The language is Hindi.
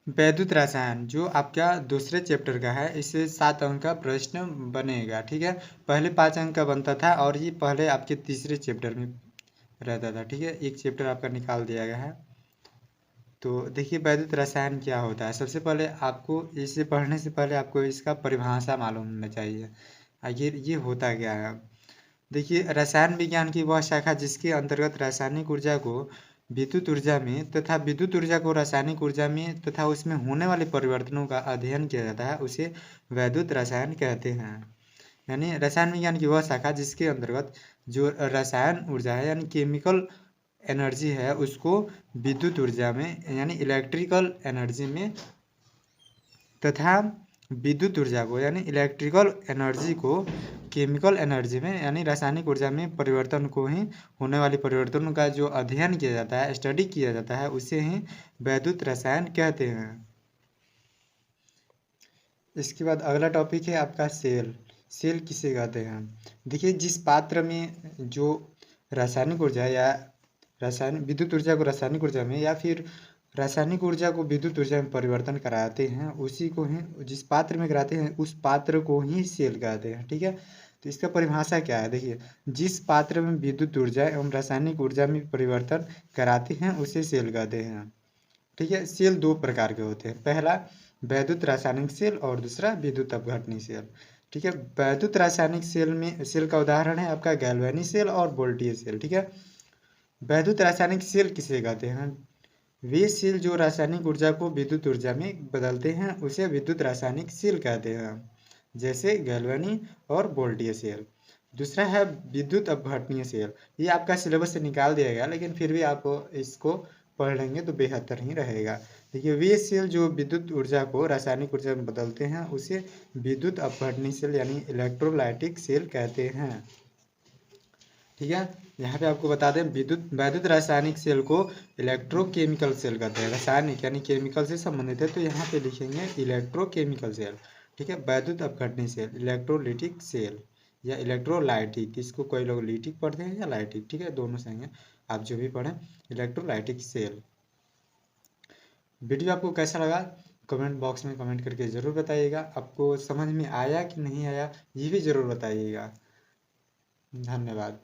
वैद्युत रसायन जो आपका दूसरे चैप्टर का है, इससे 7 अंक का प्रश्न बनेगा। ठीक है, पहले 5 अंक का बनता था और ये पहले आपके तीसरे चैप्टर में रहता था। ठीक है, एक चैप्टर आपका निकाल दिया गया है। तो देखिए वैद्युत रसायन क्या होता है। सबसे पहले आपको इसे पढ़ने से पहले आपको इसका परिभाषा मालूम होना चाहिए। ये होता क्या है। देखिए रसायन विज्ञान की वह शाखा जिसके अंतर्गत रासायनिक ऊर्जा को विद्युत ऊर्जा में तथा विद्युत ऊर्जा को रासायनिक ऊर्जा में तथा उसमें होने वाले परिवर्तनों का अध्ययन किया जाता है, उसे वैद्युत रसायन कहते हैं। यानी रसायन विज्ञान की वह शाखा जिसके अंतर्गत जो रसायन ऊर्जा है यानी केमिकल एनर्जी है, उसको विद्युत ऊर्जा में यानी इलेक्ट्रिकल एनर्जी में तथा विद्युत ऊर्जा को यानी इलेक्ट्रिकल एनर्जी को केमिकल एनर्जी में यानी रासायनिक ऊर्जा में परिवर्तन को ही होने वाले परिवर्तनों का जो अध्ययन किया जाता है, स्टडी किया जाता है, उसे ही वैद्युत रसायन कहते हैं। इसके बाद अगला टॉपिक है आपका सेल। सेल किसे कहते हैं। देखिए जिस पात्र में जो रासायनिक ऊर्जा या रासायनिक विद्युत ऊर्जा को रासायनिक ऊर्जा में या फिर रासायनिक ऊर्जा को विद्युत ऊर्जा में परिवर्तन कराते हैं, उसी को ही जिस पात्र में कराते हैं उस पात्र को ही सेल कहते हैं। ठीक है, तो इसका परिभाषा क्या है। देखिए जिस पात्र में विद्युत ऊर्जा एवं रासायनिक ऊर्जा में परिवर्तन कराते हैं उसे सेल कहते हैं। ठीक है, सेल दो प्रकार के होते हैं, पहला वैद्युत रासायनिक सेल और दूसरा विद्युत अपघटनी सेल। ठीक है, वैद्युत रासायनिक सेल में सेल का उदाहरण है आपका गैल्वेनी सेल और वोल्टीय सेल। ठीक है, वैद्युत रासायनिक सेल किसे कहते हैं। वे सेल जो रासायनिक ऊर्जा को विद्युत ऊर्जा में बदलते हैं उसे विद्युत रासायनिक सेल कहते हैं, जैसे गैल्वेनी और वोल्टीय सेल। दूसरा है विद्युत अपघटनीय सेल। ये आपका सिलेबस से निकाल दिया गया, लेकिन फिर भी आप इसको पढ़ लेंगे तो बेहतर ही रहेगा। देखिए वे सेल जो विद्युत ऊर्जा को रासायनिक ऊर्जा में बदलते हैं उसे विद्युत अपघटनीय सेल यानी इलेक्ट्रोलाइटिक सेल कहते हैं। ठीक है, यहाँ पे आपको बता दें वैद्युत रासायनिक सेल को इलेक्ट्रोकेमिकल सेल कहते हैं। रासायनिक यानी केमिकल से संबंधित है तो यहाँ पे लिखेंगे इलेक्ट्रोकेमिकल सेल। ठीक है, वैद्युत अपघटनीय सेल इलेक्ट्रोलिटिक सेल या इलेक्ट्रोलाइटिक, इसको कोई लोग लिटिक पढ़ते हैं या लाइटिक। ठीक है, दोनों सही है, आप जो भी पढ़ें। Electrolytic cell. वीडियो आपको कैसा लगा कमेंट बॉक्स में कमेंट करके ज़रूर बताइएगा। आपको समझ में आया कि नहीं आया ये भी ज़रूर बताइएगा। धन्यवाद।